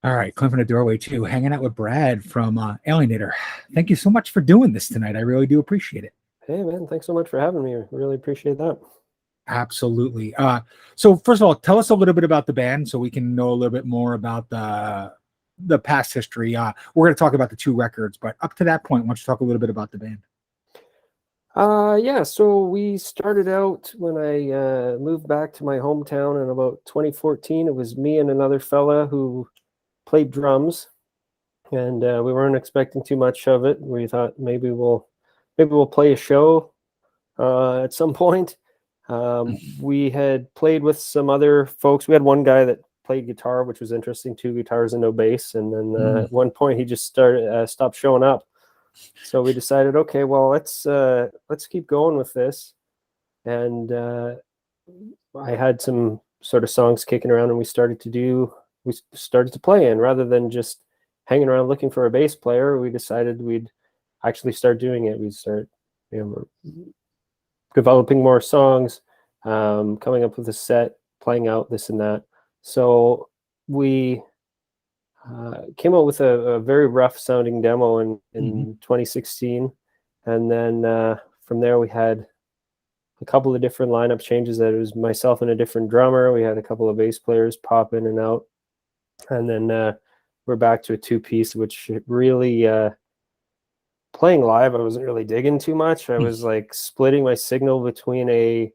All right, Cliff in the doorway too, hanging out with Brad from Alienator. Thank you so much for doing this tonight. I really do appreciate it. Hey, man, thanks so much for having me. I really appreciate that. Absolutely. So first of all, tell us a little bit about the band so we can know a little bit more about the past history. We're going to talk about the two records, but up to that point, why don't you talk a little bit about the band? Yeah, so we started out when I moved back to my hometown in about 2014. It was me and another fella who played drums, and we weren't expecting too much of it. We thought maybe we'll play a show at some point. We had played with some other folks. We had one guy that played guitar, which was interesting, 2 guitars and no bass. And then at one point he just stopped showing up. So we decided, okay, well, let's keep going with this. And I had some sort of songs kicking around, and we started to play. And rather than just hanging around looking for a bass player, we decided we'd actually start doing it. We'd start, developing more songs, coming up with a set, playing out this and that. So we came out with a very rough sounding demo in 2016. And then from there we had a couple of different lineup changes. That it was myself and a different drummer. We had a couple of bass players pop in and out. And then we're back to a 2-piece, which really playing live, I wasn't really digging too much. I was like splitting my signal between a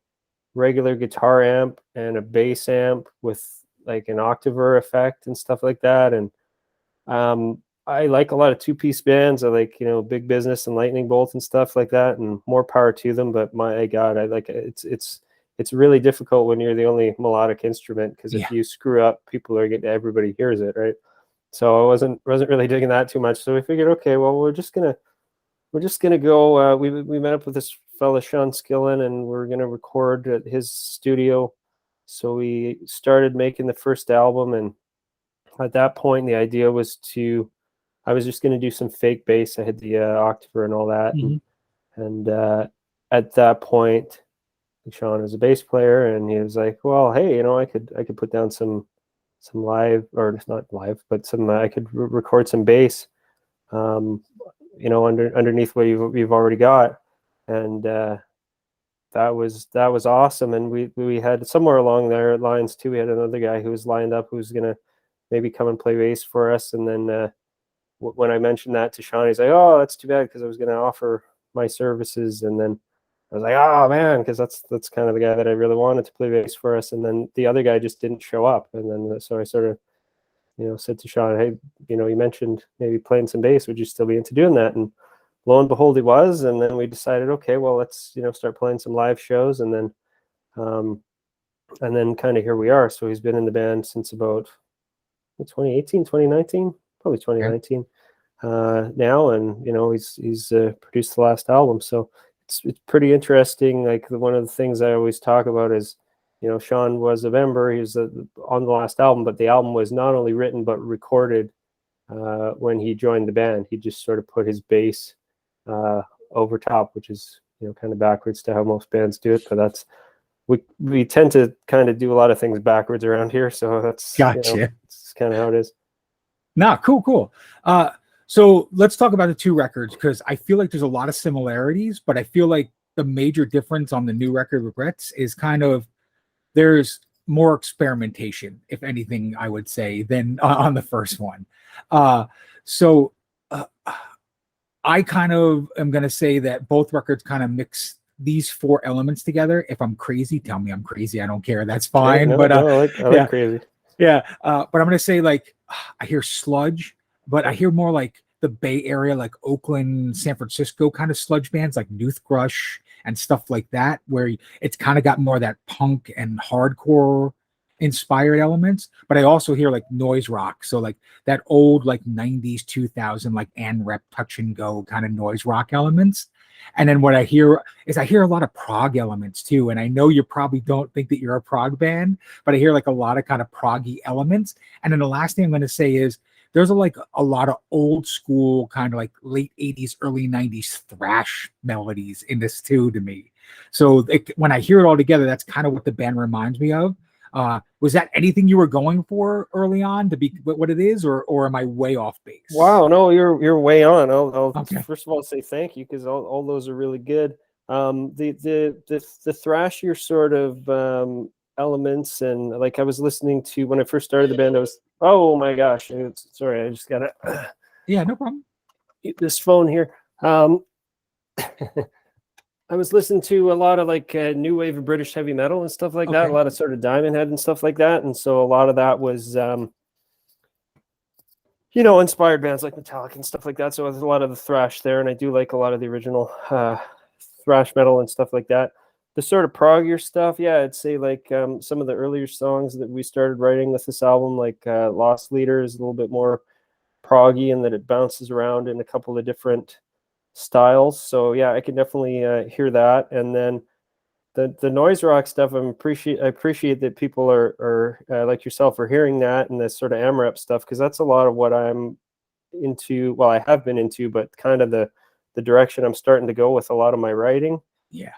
regular guitar amp and a bass amp with like an octaver effect and stuff like that. And I like a lot of 2-piece bands. I like, Big Business and Lightning Bolt and stuff like that, and more power to them. But my God, I like it's really difficult when you're the only melodic instrument, because if you screw up, everybody hears it, right? So I wasn't really digging that too much. So we figured, okay, well, we're just gonna go. We met up with this fella Sean Skillen, and we're gonna record at his studio. So we started making the first album, and at that point, the idea was I was just gonna do some fake bass. I had the octaver and all that, and at that point, Sean was a bass player, and he was like, "Well, hey, I could put down some live, or not live, but I could record some bass." Underneath what you've already got. And that was awesome. And we had somewhere along their lines too, we had another guy who was lined up who was gonna maybe come and play bass for us. And then when I mentioned that to Sean, he's like, "Oh, that's too bad, because I was gonna offer my services." And then I was like, "Oh man," because that's kind of the guy that I really wanted to play bass for us. And then the other guy just didn't show up. And then so I sort of said to Sean, "Hey, you mentioned maybe playing some bass. Would you still be into doing that?" And lo and behold, he was. And then we decided, okay, well, let's start playing some live shows. And then kind of here we are. So he's been in the band since about 2018, 2019, probably 2019 now. And he's produced the last album. So it's pretty interesting. Like one of the things I always talk about is, Sean was a member. He was on the last album, but the album was not only written but recorded when he joined the band. He just sort of put his bass over top, which is kind of backwards to how most bands do it. But we tend to kind of do a lot of things backwards around here. So that's gotcha. It's kind of how it is. Nah, cool. So let's talk about the two records, because I feel like there's a lot of similarities, but I feel like the major difference on the new record, Regrets, is kind of there's more experimentation, if anything, I would say, than on the first one. So I kind of am going to say that both records kind of mix these 4 elements together. If I'm crazy, tell me I'm crazy. I don't care. That's fine. I like crazy. Yeah. But I'm going to say, like, I hear sludge, but I hear more like the Bay Area, like Oakland, San Francisco kind of sludge bands, like Newthrush and stuff like that, where it's kind of got more of that punk and hardcore inspired elements. But I also hear like noise rock, so like that old like 90s 2000 like Rep touch and go kind of noise rock elements. And then what I hear is a lot of prog elements too. And I know you probably don't think that you're a prog band, but I hear like a lot of kind of proggy elements. And then the last thing I'm going to say is there's a lot of old school kind of like late 80s, early 90s thrash melodies in this too to me. So when I hear it all together, that's kind of what the band reminds me of. Was that anything you were going for early on to be what it is, or am I way off base? Wow, no, you're way on. I'll Okay. first of all say thank you, because all those are really good. The thrashier sort of elements, and like I was listening to when I first started the band, I was, oh my gosh, sorry, I just gotta Yeah, no problem. this phone here. I was listening to a lot of like new wave of British heavy metal and stuff like that, Okay. a lot of sort of Diamond Head and stuff like that, and so a lot of that was inspired bands like Metallica and stuff like that. So there's a lot of the thrash there, and I do like a lot of the original thrash metal and stuff like that. The sort of proggier stuff, yeah, I'd say like some of the earlier songs that we started writing with this album, like Lost Leader, is a little bit more proggy, and that it bounces around in a couple of different styles. So yeah, I can definitely hear that. And then the noise rock stuff, I appreciate that people are like yourself are hearing that, and the sort of AMRAP stuff, because that's a lot of what I'm into. Well, I have been into, but kind of the direction I'm starting to go with a lot of my writing. Yeah.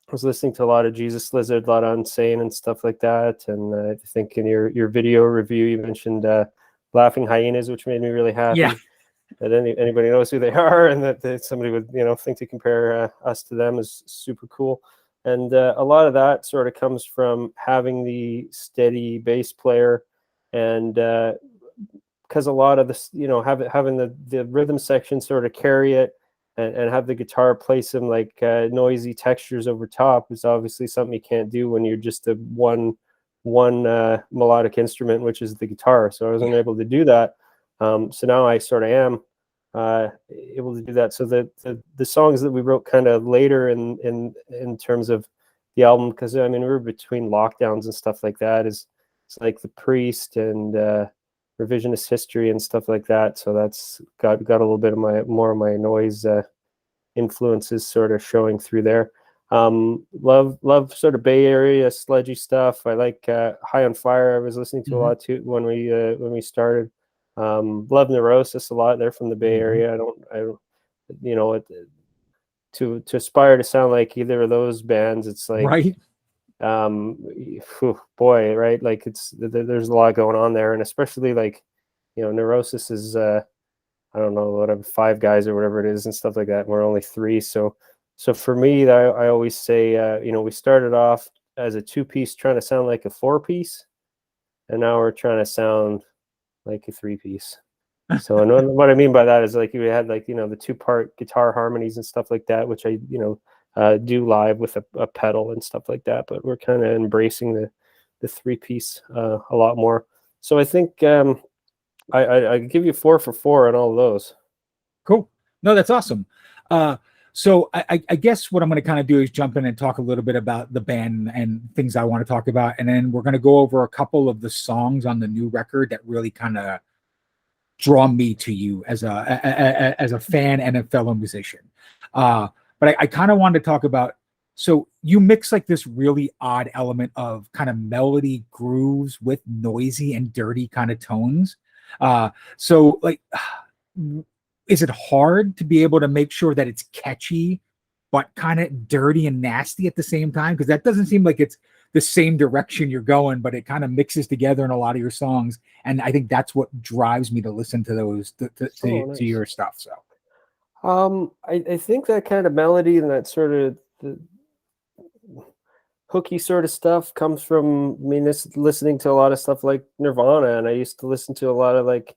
I was listening to a lot of Jesus Lizard, a lot of Unsane and stuff like that. And I think in your video review, you mentioned Laughing Hyenas, which made me really happy. Yeah. That anybody knows who they are, and that somebody would think to compare us to them is super cool. And a lot of that sort of comes from having the steady bass player, and because a lot of this, having the rhythm section sort of carry it, and have the guitar play some like noisy textures over top is obviously something you can't do when you're just a one melodic instrument, which is the guitar. So I wasn't able to do that. So now I sort of am able to do that. So the songs that we wrote kind of later in terms of the album, because I mean we were between lockdowns and stuff like that, it's like The Priest and Revisionist History and stuff like that. So that's got a little bit of more of my noise influences sort of showing through there. Love sort of Bay Area sludgy stuff. I like High on Fire. I was listening to a lot too when we started. Love Neurosis a lot. They're from the Bay Area. I don't to aspire to sound like either of those bands, it's like Right. Boy, right, like there's a lot going on there, and especially like Neurosis is I don't know, whatever, 5 guys or whatever it is and stuff like that, and we're only 3. So for me, I always say we started off as a 2-piece trying to sound like a 4-piece, and now we're trying to sound like a 3-piece. So and what I mean by that is like we had like the 2-part guitar harmonies and stuff like that, which I do live with a pedal and stuff like that, but we're kind of embracing the 3-piece a lot more. So I think I give you 4 for 4 on all of those. Cool. No, that's awesome. So I guess what I'm going to kind of do is jump in and talk a little bit about the band and things I want to talk about, and then we're going to go over a couple of the songs on the new record that really kind of draw me to you as a fan and a fellow musician. But I kind of wanted to talk about, so you mix like this really odd element of kind of melody grooves with noisy and dirty kind of tones. So like, is it hard to be able to make sure that it's catchy, but kind of dirty and nasty at the same time? Because that doesn't seem like it's the same direction you're going, but it kind of mixes together in a lot of your songs. And I think that's what drives me to listen to those, to your stuff. So, I think that kind of melody and that sort of the hooky sort of stuff comes from me listening to a lot of stuff like Nirvana, and I used to listen to a lot of like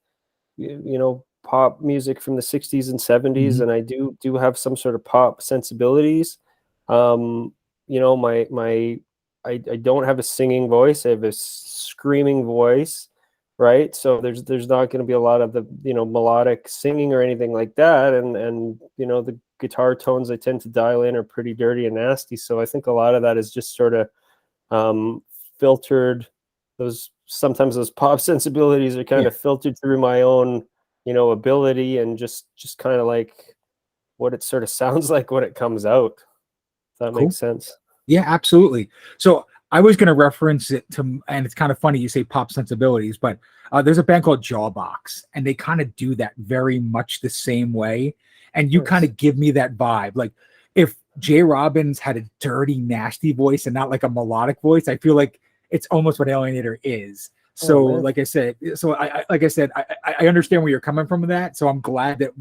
pop music from the 60s and 70s, and I do have some sort of pop sensibilities. I don't have a singing voice. I have a screaming voice, right? So there's not going to be a lot of the melodic singing or anything like that, and the guitar tones I tend to dial in are pretty dirty and nasty. So I think a lot of that is just sort of filtered. Sometimes those pop sensibilities are kind of filtered through my own ability, and just kind of like what it sort of sounds like when it comes out. If that makes sense. Yeah, absolutely. So I was going to reference it to, and it's kind of funny you say pop sensibilities, but there's a band called Jawbox, and they kind of do that very much the same way. And you kind of give me that vibe. Like if Jay Robbins had a dirty, nasty voice and not like a melodic voice, I feel like it's almost what Alienator is. Oh So, man. like I said, I understand where you're coming from with that. So I'm glad that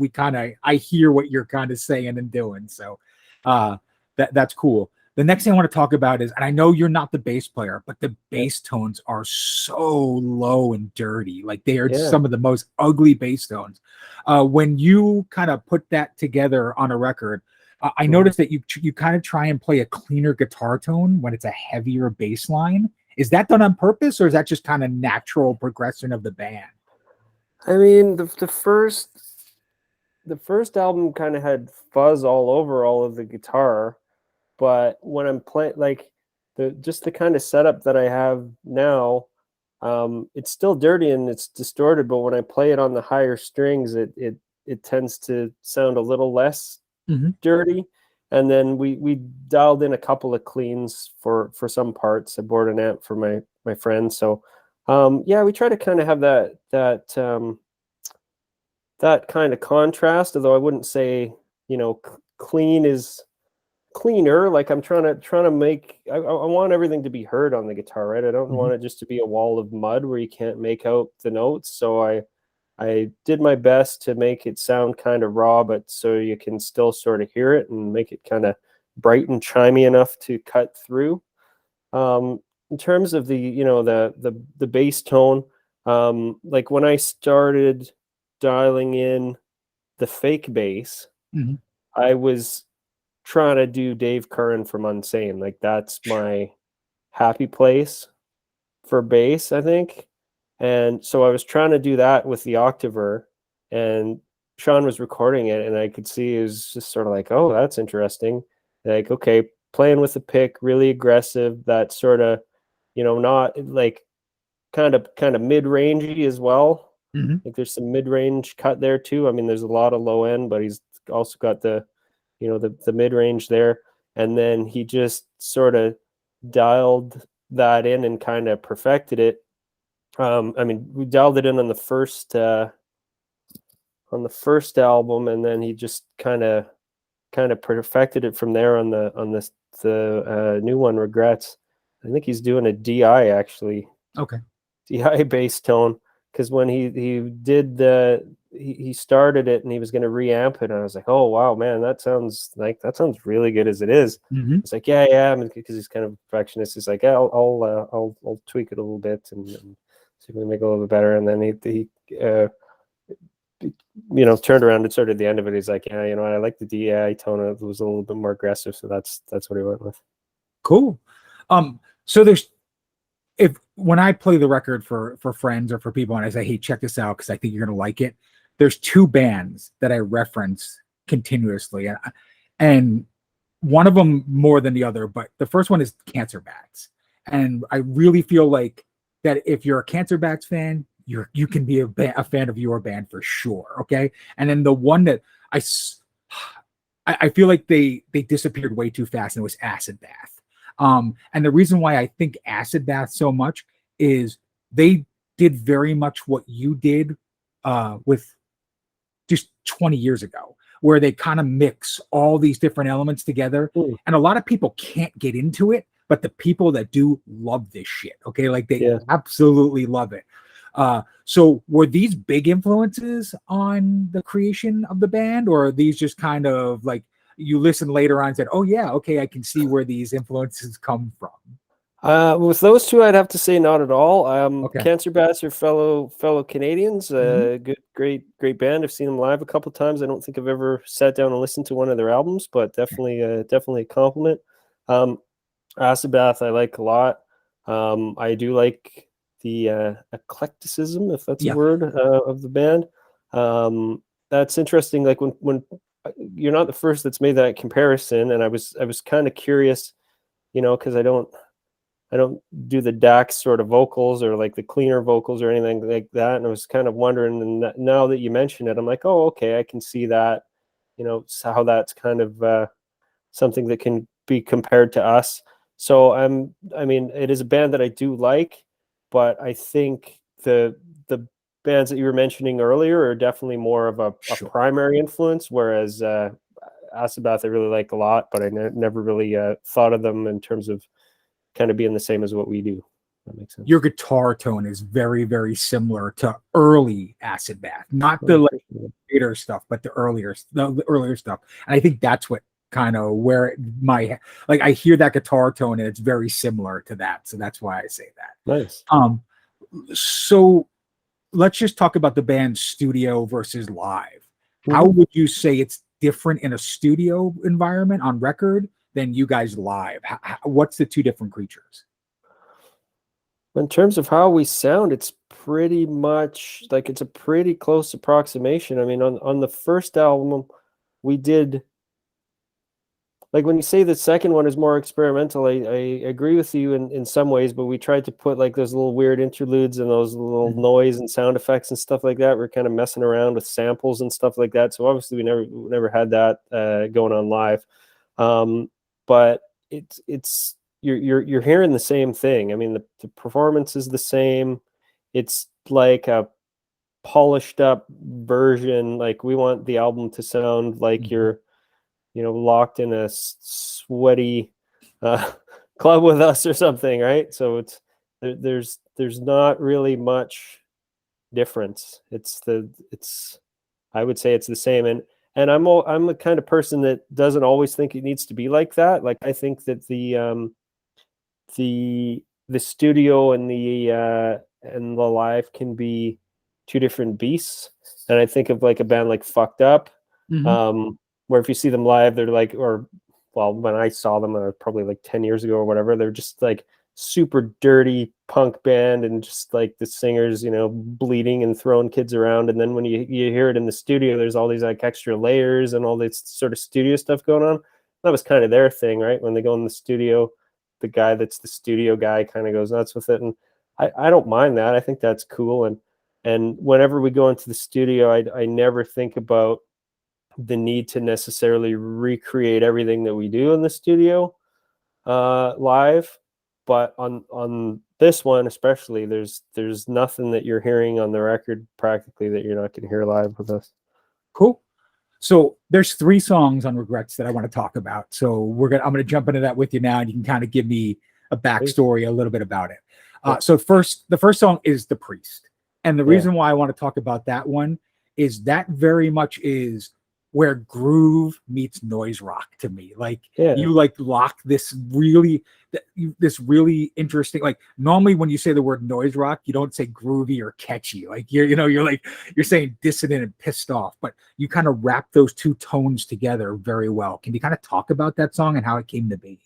I hear what you're kind of saying and doing. So, that's cool. The next thing I want to talk about is, and I know you're not the bass player, but the Yeah. bass tones are so low and dirty. Like they are Yeah. some of the most ugly bass tones. When you kind of put that together on a record, I noticed that you kind of try and play a cleaner guitar tone when it's a heavier bass line. Is that done on purpose, or is that just kind of natural progression of the band? I mean, the first album kind of had fuzz all over all of the guitar, but when I'm playing, like the kind of setup that I have now, it's still dirty and it's distorted, but when I play it on the higher strings, it tends to sound a little less dirty. And then we dialed in a couple of cleans for some parts. I bought an amp for my friend, so yeah, we try to kind of have that kind of contrast. Although I wouldn't say clean is cleaner. Like I'm trying to make. I want everything to be heard on the guitar, right? I don't want it just to be a wall of mud where you can't make out the notes. So I did my best to make it sound kind of raw, but so you can still sort of hear it and make it kind of bright and chimey enough to cut through. In terms of the bass tone, like when I started dialing in the fake bass, I was trying to do Dave Curran from Unsane. Like that's my happy place for bass, I think. And so I was trying to do that with the Octaver, and Sean was recording it, and I could see it was just sort of like, oh, that's interesting. Like, okay, playing with the pick, really aggressive, that sort of, not like kind of mid-rangey as well. Like there's some mid-range cut there too. I mean, there's a lot of low end, but he's also got the mid-range there. And then he just sort of dialed that in and kind of perfected it. I mean, we dialed it in on the first album, and then he just kind of perfected it from there on the new one, Regrets. I think he's doing a DI actually. Okay. DI bass tone, because when he started it and he was going to reamp it, and I was like, oh wow, man, that sounds really good as it is. It's like, yeah, I mean, because he's kind of a perfectionist. He's like, yeah, I'll tweak it a little bit and see if we can make it a little bit better. And then he turned around and started the end of it. He's like, yeah, I like the DI tone. It was a little bit more aggressive, so that's what he went with. Cool. So when I play the record for friends or for people and I say, hey, check this out because I think you're gonna like it, there's two bands that I reference continuously, and one of them more than the other, but the first one is Cancer Bats. And I really feel like that if you're a Cancer Bats fan, you can be a fan of your band for sure. Okay. And then the one that I feel like they disappeared way too fast, and it was Acid Bath. And the reason why I think Acid Bath so much is they did very much what you did with just 20 years ago, where they kind of mix all these different elements together. And a lot of people can't get into it, but the people that do love this shit. Okay. Like they absolutely love it. So were these big influences on the creation of the band, or are these just kind of like you listened later on and said, oh yeah, okay, I can see where these influences come from? With those two, I'd have to say not at all. Okay. Cancer Bats are fellow Canadians. Good, great band. I've seen them live a couple times. I don't think I've ever sat down and listened to one of their albums, but definitely a compliment. Acid Bath I like a lot. I do like the eclecticism, if that's a word, of the band. That's interesting. Like when you're not the first that's made that comparison, and I was kind of curious, because I don't do the Dax sort of vocals or like the cleaner vocals or anything like that, and I was kind of wondering. And now that you mention it, I'm like, oh, okay, I can see that. How that's kind of something that can be compared to us. So I mean, it is a band that I do like, but I think the bands that you were mentioning earlier are definitely more of a primary influence, whereas Acid Bath I really like a lot, but I never really thought of them in terms of kind of being the same as what we do. That makes sense. your guitar tone is very, very similar to early Acid Bath, not I the like appreciate it. later stuff, but the earlier stuff. And I think that's what kind of where my like I hear that guitar tone and it's very similar to that. So that's why I say that. Nice. So let's just talk about the band's studio versus live. How Mhm. would you say it's different in a studio environment on record than you guys live? What's the two different creatures? In terms of how we sound, it's pretty much like it's a pretty close approximation. I mean, on the first album, we did like when you say the second one is more experimental, I agree with you in some ways, but we tried to put like those little weird interludes and those little noise and sound effects and stuff like that. We're kind of messing around with samples and stuff like that. So obviously we never had that going on live. But it's you're hearing the same thing. I mean, the performance is the same. It's like a polished up version. Like we want the album to sound like you're locked in a sweaty club with us or something, right? So there's not really much difference. I would say it's the same, and I'm the kind of person that doesn't always think it needs to be like that. Like I think that the studio and the live can be two different beasts. And I think of like a band like Fucked Up, where if you see them live, they're like, well, when I saw them probably like 10 years ago or whatever, they're just like super dirty punk band and just like the singers, bleeding and throwing kids around. And then when you hear it in the studio, there's all these like extra layers and all this sort of studio stuff going on. That was kind of their thing, right? When they go in the studio, the guy that's the studio guy kind of goes nuts with it. And I don't mind that. I think that's cool. And whenever we go into the studio, I never think about the need to necessarily recreate everything that we do in the studio live. But on this one especially, there's nothing that you're hearing on the record practically that you're not going to hear live with us. Cool. So there's 3 songs on Regrets that I want to talk about. So I'm gonna jump into that with you now, and you can kind of give me a backstory, a little bit about it. So the first song is The Priest, and the reason why I want to talk about that one is that very much is where groove meets noise rock to me. Like you like lock this really interesting, like normally when you say the word noise rock, you don't say groovy or catchy. Like you're saying dissonant and pissed off, but you kind of wrap those two tones together very well. Can you kind of talk about that song and how it came to be?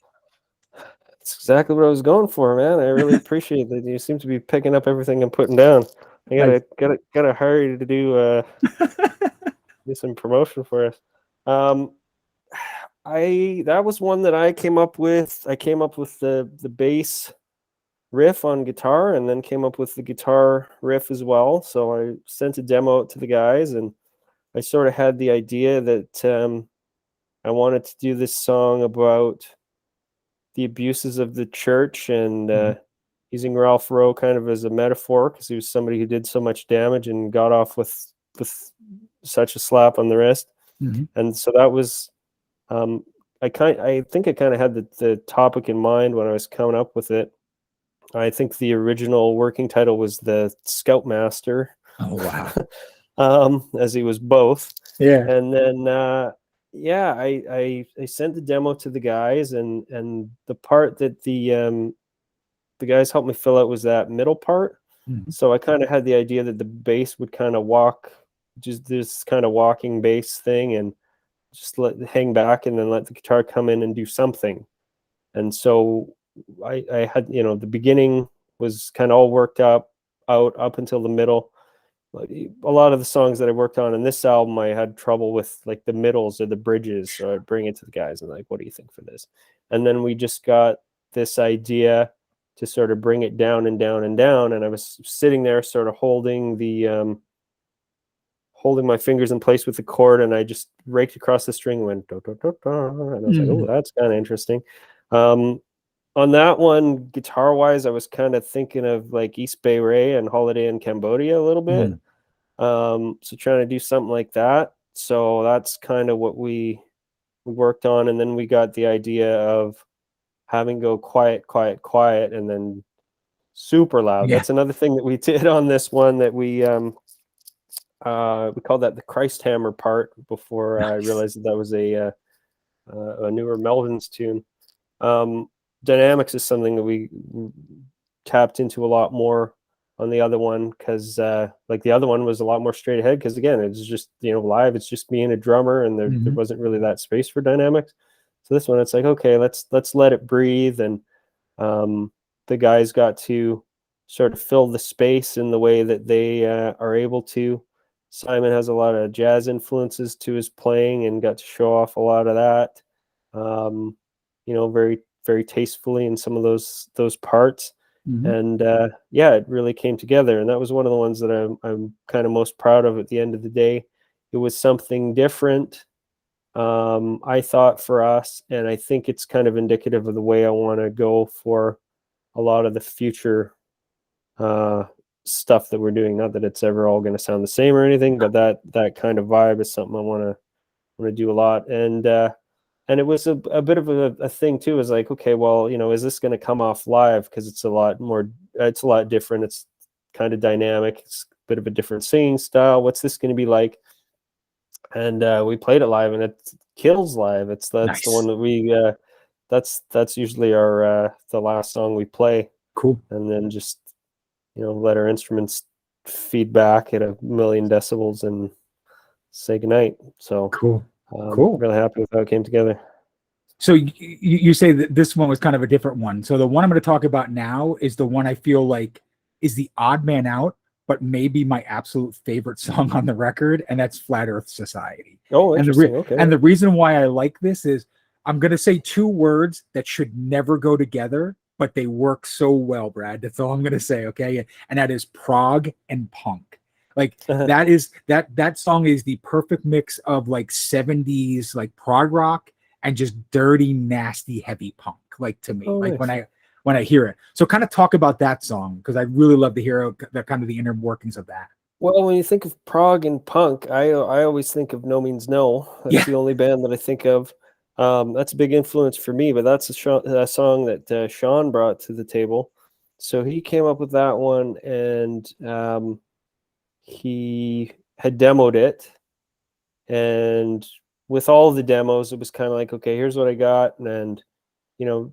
That's exactly what I was going for, man. I really appreciate that. You seem to be picking up everything I'm putting down. I gotta hurry to do some promotion for us. That was one that I came up with. I came up with the bass riff on guitar, and then came up with the guitar riff as well. So I sent a demo out to the guys, and I sort of had the idea that I wanted to do this song about the abuses of the church, and using Ralph Rowe kind of as a metaphor, because he was somebody who did so much damage and got off with such a slap on the wrist. And so that was I think I kind of had the topic in mind when I was coming up with it. I think the original working title was the Scoutmaster. Oh wow. As he was both. Yeah. And then I sent the demo to the guys, and the part that the guys helped me fill out was that middle part. So I kind of had the idea that the bass would kind of walk, just this kind of walking bass thing, and just hang back and then let the guitar come in and do something. And so I had, the beginning was kind of all worked out up until the middle. Like a lot of the songs that I worked on in this album, I had trouble with like the middles or the bridges. So I'd bring it to the guys and like, what do you think for this? And then we just got this idea to sort of bring it down and down and down. And I was sitting there sort of holding my fingers in place with the chord, and I just raked across the string and went, do, do, do, do, and I was like, oh, that's kind of interesting. On that one, guitar wise, I was kind of thinking of like East Bay Ray and Holiday in Cambodia a little bit. So trying to do something like that. So that's kind of what we worked on. And then we got the idea of having go quiet, quiet, quiet, and then super loud. Yeah. That's another thing that we did on this one, that we called that the Christ Hammer part before I realized that was a newer Melvin's tune. Dynamics is something that we tapped into a lot more on the other one, because like the other one was a lot more straight ahead, because again, it's just, you know, live, it's just me and a drummer, and there wasn't really that space for dynamics. So this one, it's like, okay, let's let it breathe, and the guys got to sort of fill the space in the way that they are able to. Simon has a lot of jazz influences to his playing and got to show off a lot of that, you know, very, very tastefully in some of those parts. And yeah, it really came together, and that was one of the ones that I'm kind of most proud of at the end of the day. It was something different, I thought, for us, and I think it's kind of indicative of the way I want to go for a lot of the future stuff that we're doing. Not that it's ever all going to sound the same or anything, but that kind of vibe is something I want to do a lot. And it was a bit of a thing too, is like, okay, well, you know, is this going to come off live? Because it's a lot different. It's kind of dynamic. It's a bit of a different singing style. What's this going to be like? And we played it live, and it kills live. That's Nice. the one that we that's usually our the last song we play. Cool. And then just, you know, let our instruments feed back at 1,000,000 decibels and say goodnight. So cool. Really happy with how it came together. So you say that this one was kind of a different one. So the one I'm going to talk about now is the one I feel like is the odd man out, but maybe my absolute favorite song on the record, and that's Flat Earth Society. Oh, interesting. Okay. And the reason why I like this is I'm going to say two words that should never go together, but they work so well, Brad. That's all I'm going to say, okay? And that is prog and punk. Like that song is the perfect mix of like 70s like prog rock and just dirty, nasty, heavy punk, like, to me. Like, nice. when I hear it. So kind of talk about that song, because I really love to hear the kind of the inner workings of that. Well, when you think of prog and punk, I always think of No Means No. That's the only band that I think of. That's a big influence for me, but that's a song that Sean brought to the table. So he came up with that one, and he had demoed it. And with all the demos, it was kind of like, okay, here's what I got, and you know,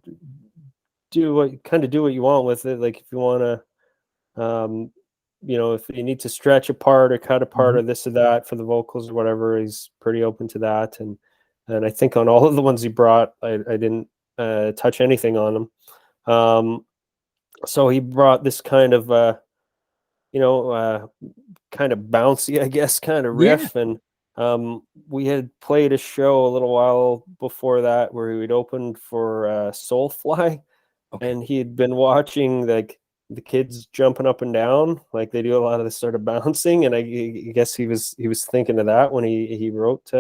do what you want with it. Like, if you want to, you know, if you need to stretch a part or cut a part or this or that for the vocals or whatever, he's pretty open to that. And I think on all of the ones he brought, I didn't touch anything on them. So he brought this kind of, you know, kind of bouncy, I guess, kind of riff. And we had played a show a little while before that where he would open for Soulfly, and he had been watching like the kids jumping up and down, like they do a lot of this sort of bouncing, and I guess he was thinking of that when he wrote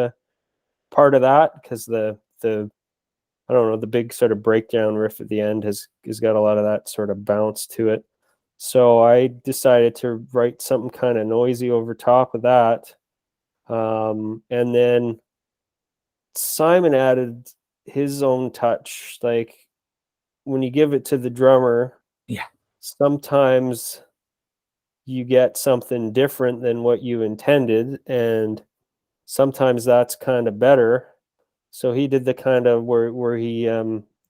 part of that, because the I don't know, the big sort of breakdown riff at the end has got a lot of that sort of bounce to it. So I decided to write something kind of noisy over top of that. And then Simon added his own touch. Like, when you give it to the drummer, sometimes you get something different than what you intended, and sometimes that's kind of better. So he did the kind of where he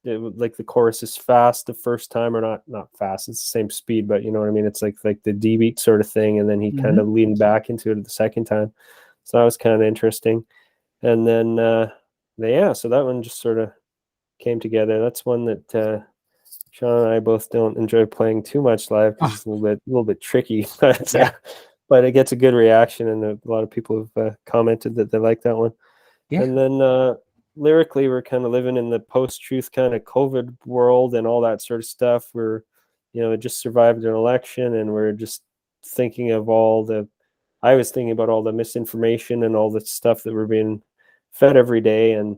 like the chorus is fast the first time, or not fast, it's the same speed, but you know what I mean, it's like the D beat sort of thing, and then he kind of leaned back into it the second time. So that was kind of interesting. And then so that one just sort of came together. That's one that Sean and I both don't enjoy playing too much live, because it's a little bit tricky, but it gets a good reaction, and a lot of people have commented that they like that one. And then lyrically, we're kind of living in the post-truth kind of COVID world and all that sort of stuff. We're, you know, just survived an election, and we're just thinking of I was thinking about all the misinformation and all the stuff that we're being fed every day. And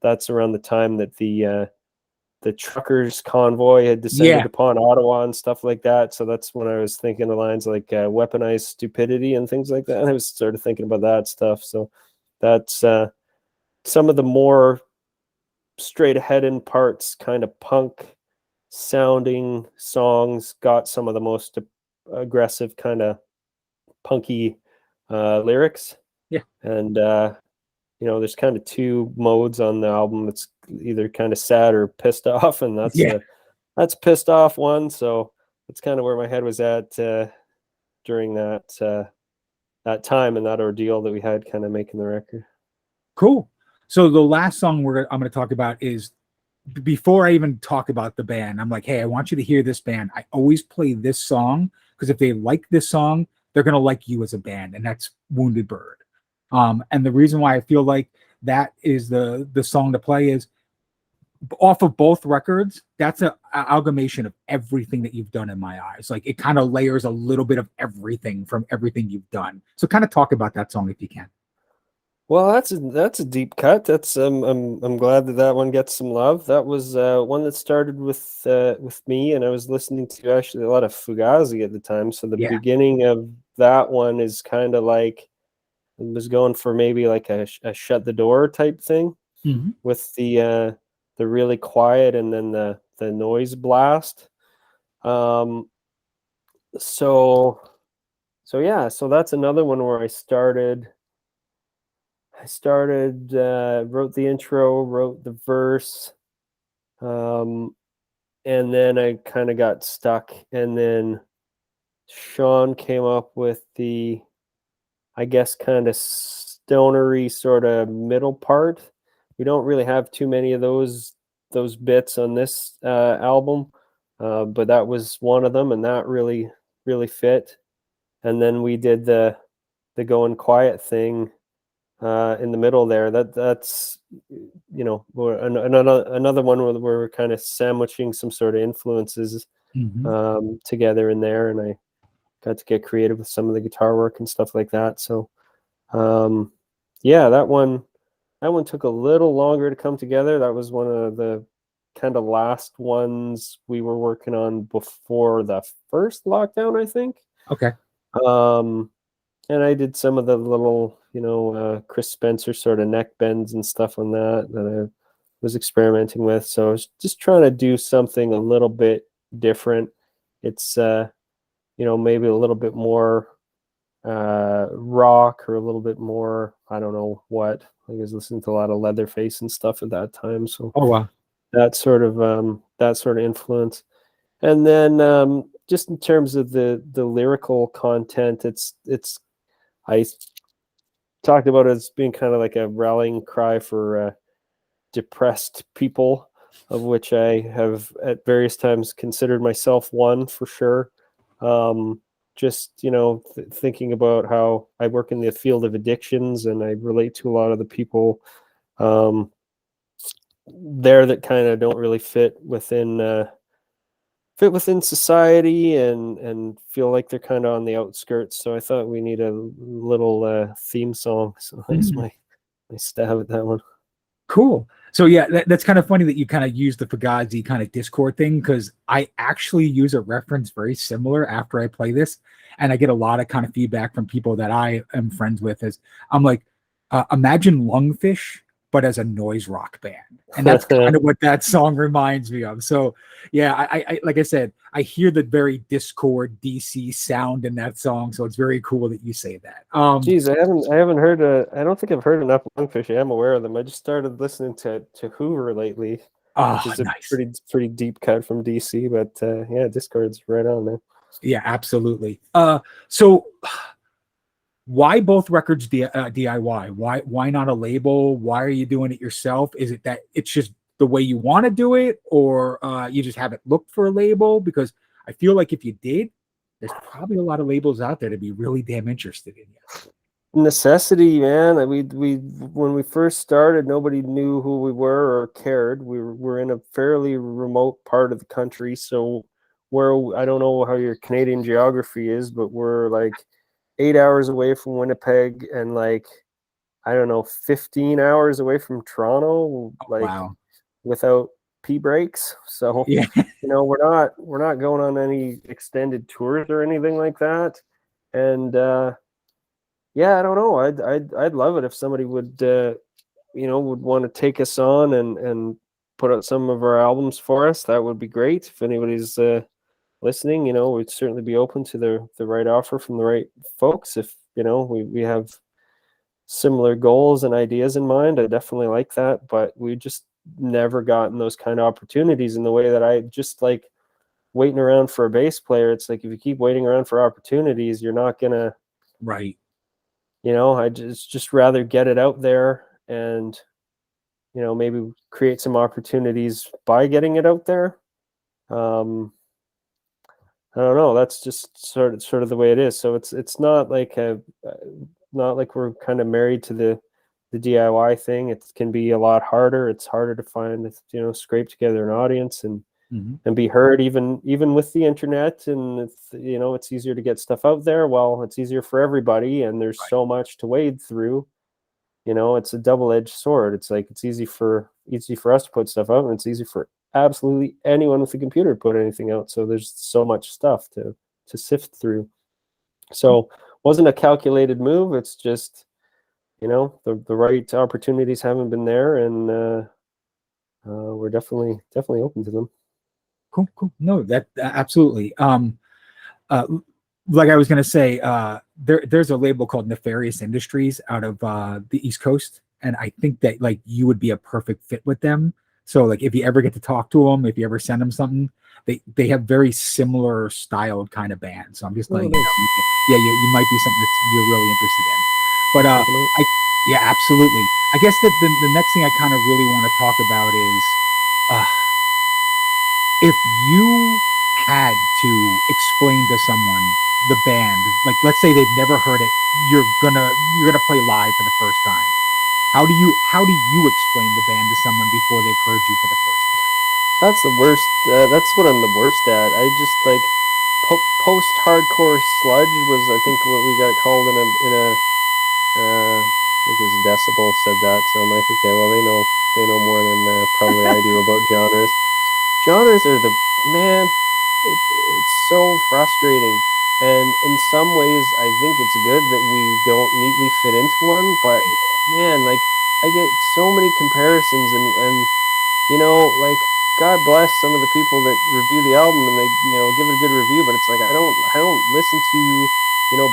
that's around the time that the truckers convoy had descended upon Ottawa and stuff like that. So that's when I was thinking the lines like weaponized stupidity and things like that. And I was sort of thinking about that stuff. So that's some of the more straight ahead in parts, kind of punk, sounding songs got some of the most aggressive kind of punky lyrics. Yeah. And there's kind of two modes on the album. It's either kind of sad or pissed off, and that's pissed off one. So that's kind of where my head was at during that time and that ordeal that we had kind of making the record. Cool. So the last song I'm going to talk about is, before I even talk about the band, I'm like, hey, I want you to hear this band. I always play this song because if they like this song, they're going to like you as a band, and that's Wounded Bird. And the reason why I feel like that is the song to play is, off of both records, that's an amalgamation of everything that you've done in my eyes. Like, it kind of layers a little bit of everything from everything you've done. So kind of talk about that song if you can. Well, that's a deep cut. That's I'm glad that one gets some love. That was one that started with me, and I was listening to actually a lot of Fugazi at the time. So the beginning of that one is kind of like, it was going for maybe like a shut the door type thing, with the really quiet and then the noise blast. So that's another one where I started, wrote the intro, wrote the verse, and then I kind of got stuck, and then Sean came up with the, I guess, kind of stonery sort of middle part. We don't really have too many of those bits on this album, but that was one of them, and that really fit. And then we did the going quiet thing in the middle there. That's another one where we're kind of sandwiching some sort of influences together in there, and I got to get creative with some of the guitar work and stuff like that. So that one took a little longer to come together. That was one of the kind of last ones we were working on before the first lockdown, I think. Okay. And I did some of the little, Chris Spencer sort of neck bends and stuff on that I was experimenting with. So I was just trying to do something a little bit different. It's, maybe a little bit more rock, or a little bit more, I don't know what. I was listening to a lot of Leatherface and stuff at that time. So wow. that sort of influence. And then just in terms of the lyrical content, it's I talked about it as being kind of like a rallying cry for depressed people, of which I have at various times considered myself one, for sure. Just thinking about how I work in the field of addictions, and I relate to a lot of the people there that kind of don't really fit within society, and feel like they're kind of on the outskirts. So I thought we need a little theme song. So that's my stab at that one. Cool. So yeah, that's kind of funny that you kind of use the Fugazi kind of Discord thing, because I actually use a reference very similar after I play this, and I get a lot of kind of feedback from people that I am friends with. As I'm like, imagine Lungfish, but as a noise rock band, and that's kind of what that song reminds me of. So yeah, I like I said, I hear the very Discord DC sound in that song, so it's very cool that you say that. Geez, I haven't heard I don't think I've heard enough Lungfish. I am aware of them. I just started listening to Hoover lately, which is a nice. pretty deep cut from DC. But Discord's right on there. Yeah, absolutely. So why both records DIY? Why not a label? Why are you doing it yourself? Is it that it's just the way you want to do it, or you just haven't looked for a label? Because I feel like if you did, there's probably a lot of labels out there to be really damn interested in you. Necessity, man. We when we first started, nobody knew who we were or cared. We're in a fairly remote part of the country, so I don't know how your Canadian geography is, but we're like 8 hours away from Winnipeg, and like, I don't know, 15 hours away from Toronto, Wow. without pee breaks. So yeah, we're not going on any extended tours or anything like that. And I don't know. I'd love it if somebody would would want to take us on and put out some of our albums for us, that would be great. If anybody's listening, we'd certainly be open to the right offer from the right folks. If we have similar goals and ideas in mind, I definitely like that. But we just never gotten those kind of opportunities in the way that I just like waiting around for a bass player. It's like if you keep waiting around for opportunities, you're not gonna. Right. I just rather get it out there and maybe create some opportunities by getting it out there. I don't know. That's just sort of the way it is. So it's not like not like we're kind of married to the DIY thing. It can be a lot harder. It's harder to find, scrape together an audience and be heard, even with the internet. And it's easier to get stuff out there. Well, it's easier for everybody, and there's so much to wade through. It's a double-edged sword. It's like it's easy for us to put stuff out, and it's easy for absolutely anyone with a computer to put anything out. So there's so much stuff to sift through. So wasn't a calculated move. It's just the right opportunities haven't been there, and we're definitely open to them. Cool. No, that absolutely. Like I was going to say, there's a label called Nefarious Industries out of the East Coast, and I think that like you would be a perfect fit with them. So like if you ever get to talk to them, if you ever send them something, they have very similar styled kind of bands. So I'm just like, you might be something that you're really interested in. But yeah, absolutely. I guess that the next thing I kind of really want to talk about is if you had to explain to someone the band, like let's say they've never heard it, you're gonna play live for the first time. How do you explain the band to someone before they've heard you for the first time? That's the worst. That's what I'm the worst at. I just like post-hardcore sludge was, I think, what we got called in a I think it was Decibel said that. So I'm like, okay, well they know more than probably I do about genres. Genres are it's so frustrating. And in some ways, I think it's good that we don't neatly fit into one. But man, like I get so many comparisons, and like God bless some of the people that review the album and they give it a good review. But it's like I don't listen to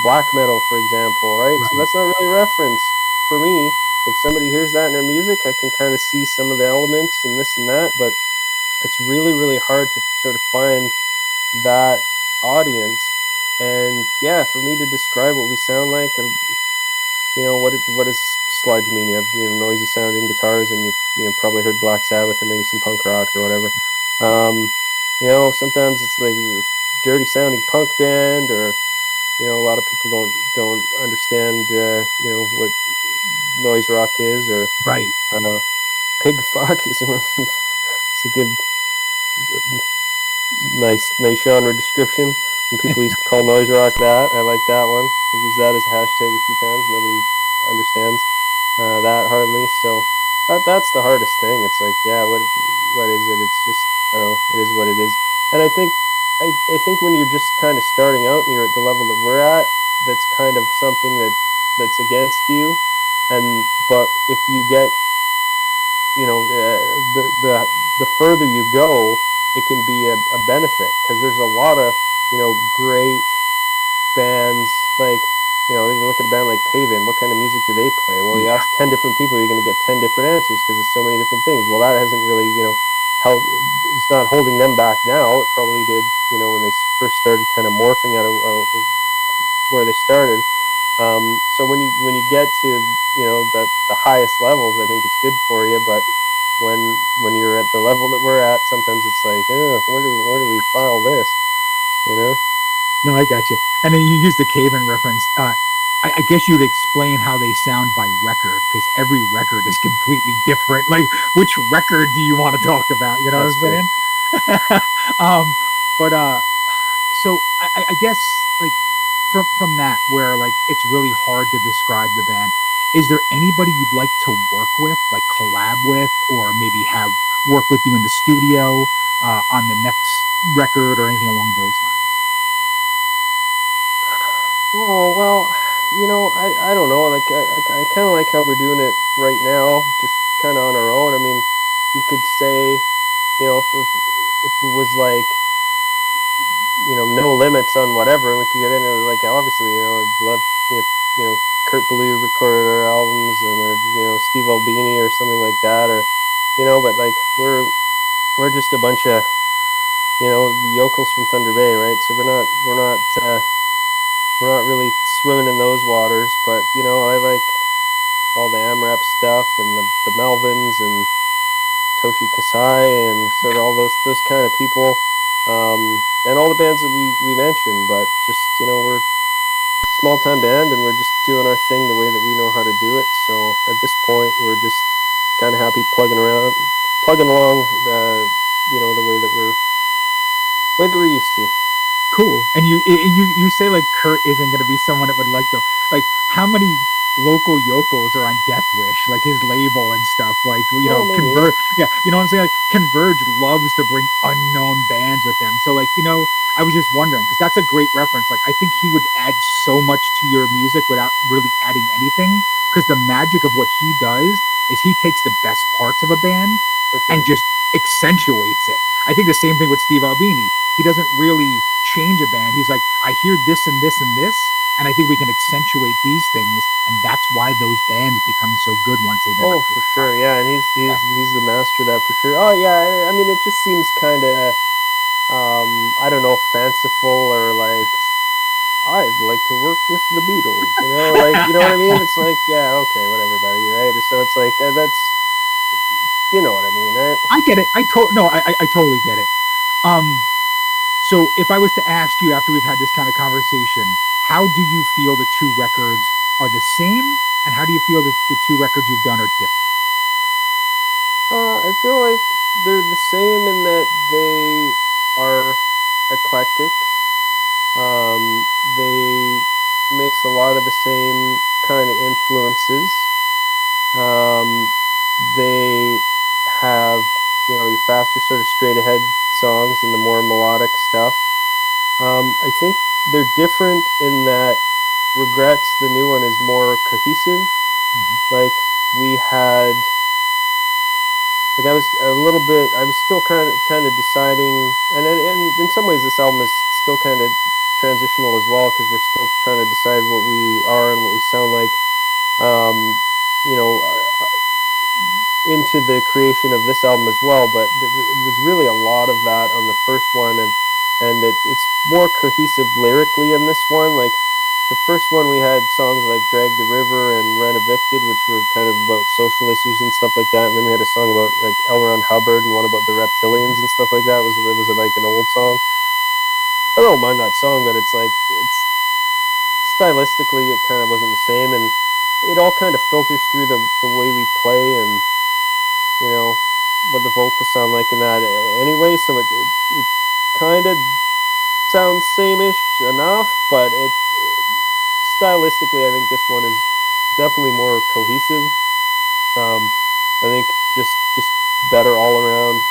black metal, for example, right? So that's not really a reference for me. If somebody hears that in their music, I can kind of see some of the elements and this and that. But it's really, really hard to sort of find that audience. And yeah, for me to describe what we sound like, what does sludge mean? You have noisy sounding guitars, and you probably heard Black Sabbath and maybe some punk rock or whatever. Sometimes it's like a dirty sounding punk band, or a lot of people don't understand what noise rock is, or pig fuck is it's a good nice genre description. When people used to call noise rock that, I like that one. I use that as a hashtag a few times. Nobody understands that hardly. So that's the hardest thing. It's like, yeah, what is it? It's just, I don't know, it is what it is. And I think when you're just kind of starting out and you're at the level that we're at, that's kind of something that's against you. But if you get the further you go, it can be a benefit, because there's a lot of great bands. Like you look at a band like Cave-In. What kind of music do they play? Well, you ask 10 different people, you're going to get 10 different answers, because there's so many different things. Well, that hasn't really it's not holding them back now. It probably did when they first started kind of morphing out of where they started. So when you get to the highest levels, I think it's good for you. But when you're at the level that we're at, sometimes it's like, where do we file this? No, I got you. And then you use the Cave-In reference. I guess you'd explain how they sound by record, because every record is completely different. Like, which record do you want to talk about? You know what I'm saying? But so I guess like from that, where like it's really hard to describe the band. Is there anybody you'd like to work with, like collab with, or maybe have work with you in the studio on the next record or anything along those lines? Oh, well, I don't know. Like, I kind of like how we're doing it right now, just kind of on our own. I mean, you could say, if it was like, no limits on whatever, and we could get into like, obviously, I'd love if Kurt Ballou recorded our albums, and or Steve Albini or something like that, or but like we're just a bunch of yokels from Thunder Bay, right? So we're not really swimming in those waters, but I like all the AMRAP stuff and the Melvins and Toshi Kasai and sort of all those kind of people, and all the bands that we mentioned. But just we're a small time band, and we're just doing our thing the way that we know how to do it. So at this point, we're just kind of happy plugging along the way that we're used to. Cool. And you say like Kurt isn't going to be someone that would like to, like, how many local yokels are on Death Wish, like his label and stuff, like Oh, maybe. Converge. Yeah, you know what I'm saying? Like Converge loves to bring unknown bands with them. So like I was just wondering because that's a great reference. Like I think he would add so much to your music without really adding anything. Because the magic of what he does is he takes the best parts of a band and just accentuates it. I think the same thing with Steve Albini. He doesn't really change a band. He's like, I hear this and this and this, and I think we can accentuate these things, and that's why those bands become so good once they've been. Oh, for sure, yeah, and he's the master of that for sure. Oh, yeah, I mean, it just seems kind of, I don't know, fanciful or like I'd like to work with the Beatles, like what I mean. It's like, yeah, okay, whatever, buddy, right? So it's like that's, what I mean, right? I get it. I totally get it. So if I was to ask you after we've had this kind of conversation, how do you feel the two records are the same, and how do you feel that the two records you've done are different? I feel like they're the same in that they are eclectic. They mix a lot of the same kind of influences. They have, your faster sort of straight ahead songs and the more melodic stuff. I think they're different in that Regrets, the new one, is more cohesive. Like we had, like I was still kind of deciding, and in some ways this album is still kind of transitional as well because we're still trying to decide what we are and what we sound like. Um, you know, into the creation of this album as well, but it was really a lot of that on the first one, and it's more cohesive lyrically in this one. Like the first one, we had songs like "Drag the River" and "Rent Evicted," which were kind of about social issues and stuff like that. And then we had a song about like L. Ron Hubbard and one about the reptilians and stuff like that. It was like an old song. I don't mind that song, but it's like it's stylistically it kind of wasn't the same, and it all kind of filters through the way we play and you know what the vocals sound like in that anyway. So it kind of sounds same-ish enough, but stylistically, I think this one is definitely more cohesive. Um, I think just better all around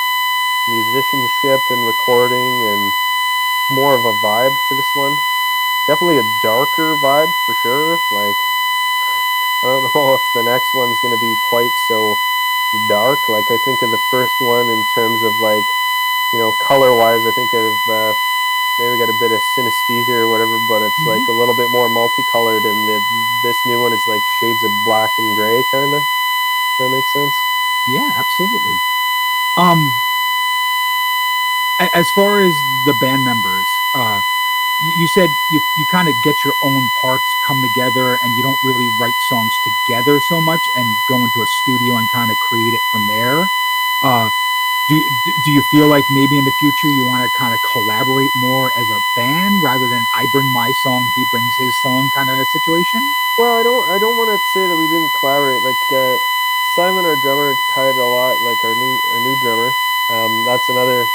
musicianship and recording and more of a vibe to this one. Definitely a darker vibe for sure. Like I don't know if the next one's going to be quite so dark. Like I think of the first one in terms of like color wise. I think of maybe we got a bit of synesthesia or whatever, but it's like a little bit more multicolored, and this new one is like shades of black and gray, kind of. Does that make sense? Yeah, absolutely. Um, as far as the band members, you said you kind of get your own parts come together and you don't really write songs together so much and go into a studio and kind of create it from there. Uh, do you feel like maybe in the future you want to kind of collaborate more as a band rather than I bring my song, he brings his song kind of situation? Well, I don't want to say that we didn't collaborate. Like Simon, our drummer, tied a lot. Like our new drummer. That's another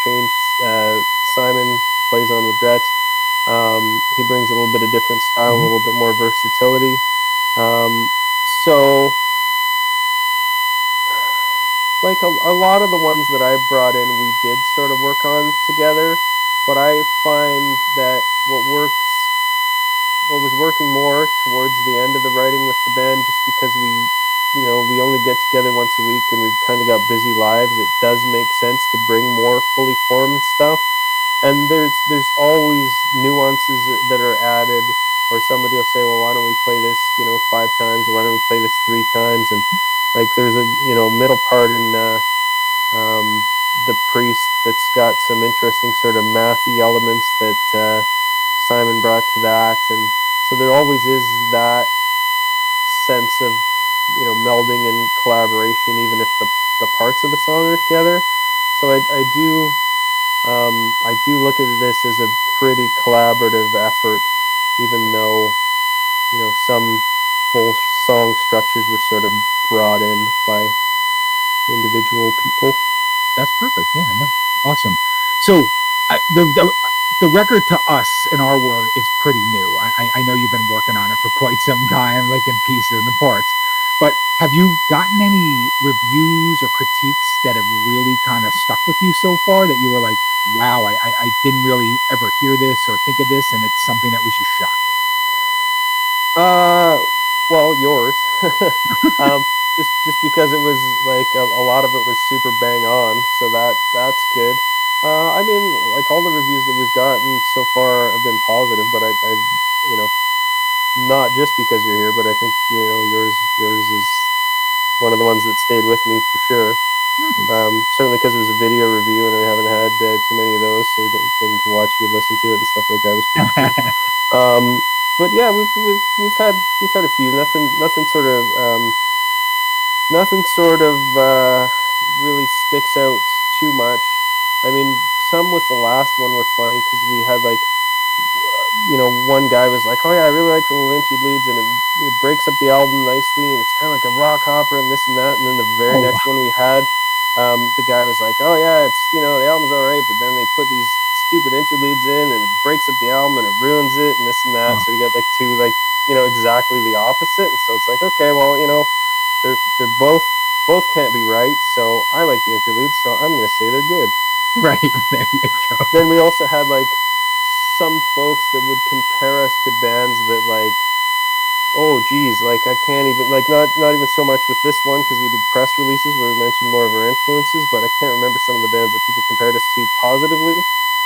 change. Simon plays on Regrets. He brings a little bit of different style, a Mm-hmm. little bit more versatility. So like a lot of the ones that I brought in, we did sort of work on together. But I find that what was working more towards the end of the writing with the band, just because we only get together once a week and we've kind of got busy lives, it does make sense to bring more fully formed stuff. And there's always nuances that are added, or somebody will say, well, why don't we play this 5 times, or why don't we play this 3 times? And like there's a middle part in the priest that's got some interesting sort of mathy elements that Simon brought to that. And so there always is that sense of melding and collaboration, even if the parts of the song are together. So I do look at this as a pretty collaborative effort, even though some full song structures were sort of brought in by individual people. That's perfect. Yeah, no, awesome. So the record to us in our world is pretty new. I know you've been working on it for quite some time, like in pieces and in parts. But have you gotten any reviews or critiques that have really kind of stuck with you so far that you were like, wow, I didn't really ever hear this or think of this, and it's something that was just shocking? Uh, well, yours. Just because it was like a lot of it was super bang on, so that's good. I mean, like all the reviews that we've gotten so far have been positive, but you know, not just because you're here, but I think yours is one of the ones that stayed with me for sure. Nice. Certainly because it was a video review, and we haven't had too many of those, so getting to watch you listen to it and stuff like that was pretty cool. But yeah, we've had a few. Nothing sort of really sticks out too much. I mean, some with the last one were funny because we had like one guy was like, "Oh yeah, I really like the little interludes, and it breaks up the album nicely, and it's kind of like a rock opera and this and that." And then the very Oh next wow. one we had, the guy was like, "Oh yeah, it's the album's all right, but then they put these stupid interludes in, and it breaks up the album and it ruins it and this and that." Oh, So we got like two like exactly the opposite, and so it's like, okay, well, they're both can't be right. So I like the interludes, so I'm gonna say they're good. right. There you go. Then we also had like some folks that would compare us to bands that like, oh geez, like I can't even like not even so much with this one because we did press releases where we mentioned more of our influences, but I can't remember some of the bands that people compared us to positively.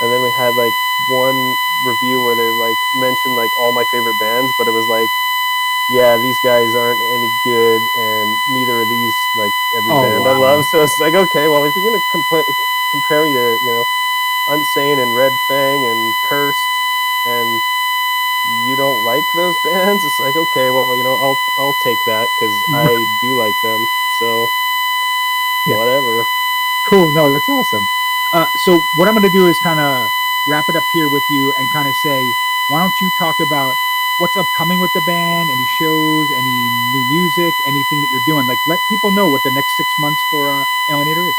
And then we had like one review where they like mentioned like all my favorite bands, but it was like, yeah, these guys aren't any good, and neither are these like every Oh band I wow. love. So it's like, okay, well, if you're gonna compare me to Unsane and Red Fang and Cursed, and you don't like those bands, it's like, okay, well, I'll take that because I do like them. So Yeah. whatever. Cool. No, that's awesome. So what I'm going to do is kind of wrap it up here with you and kind of say, why don't you talk about what's upcoming with the band, any shows, any new music, anything that you're doing? Like, let people know what the next 6 months for Alienator is.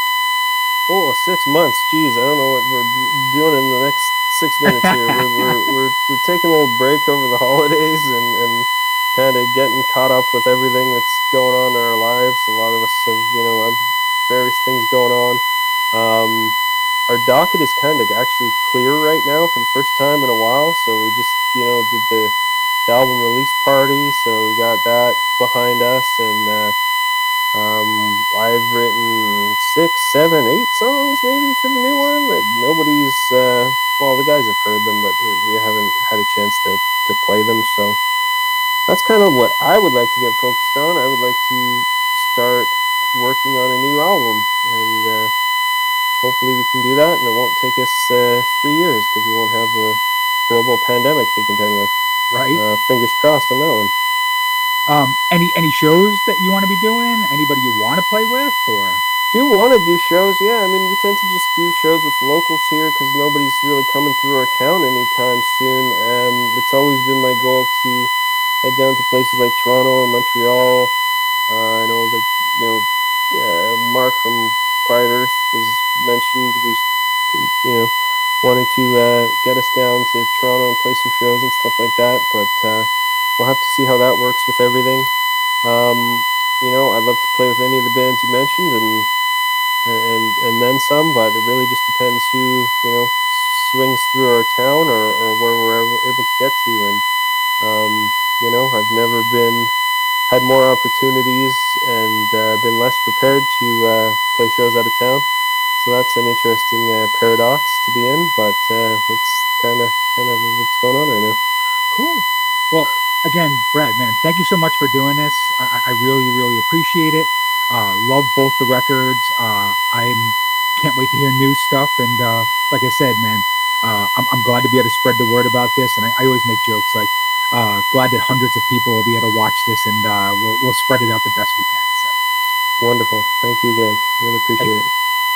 Oh, 6 months. Geez, I don't know what we're doing in the next 6 minutes here. We're taking a little break over the holidays and kind of getting caught up with everything that's going on in our lives. A lot of us have have various things going on. Our docket is kind of actually clear right now for the first time in a while. So we just did the album release party, so we got that behind us, and I've written 6, 7, 8 songs maybe for the new one that nobody's well, the guys have heard them, but we haven't had a chance to play them. So that's kind of what I would like to get focused on. I would like to start working on a new album, and hopefully we can do that, and it won't take us 3 years because we won't have a global pandemic to contend with. Right. Fingers crossed on that one. Any shows that you want to be doing? Anybody you want to play with, or? Do want to do shows. Yeah, I mean, we tend to just do shows with locals here because nobody's really coming through our town anytime soon. It's always been my goal to head down to places like Toronto or Montreal. I know that Mark from Quiet Earth has mentioned we wanting to get us down to Toronto and play some shows and stuff like that. But we'll have to see how that works with everything. I'd love to play with any of the bands you mentioned, and then some, but it really just depends who swings through our town, or where we're able to get to. And I've never been had more opportunities and been less prepared to play shows out of town. So that's an interesting paradox to be in, but it's kind of what's going on right now. Cool. Well, again, Brad, man, thank you so much for doing this. I really, really appreciate it. Love both the records. I can't wait to hear new stuff. And like I said, man, I'm glad to be able to spread the word about this. And I always make jokes like, glad that hundreds of people will be able to watch this, and we'll spread it out the best we can. So, Wonderful. Thank you again. Really appreciate it.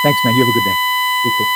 thanks, man. You have a good day. You too.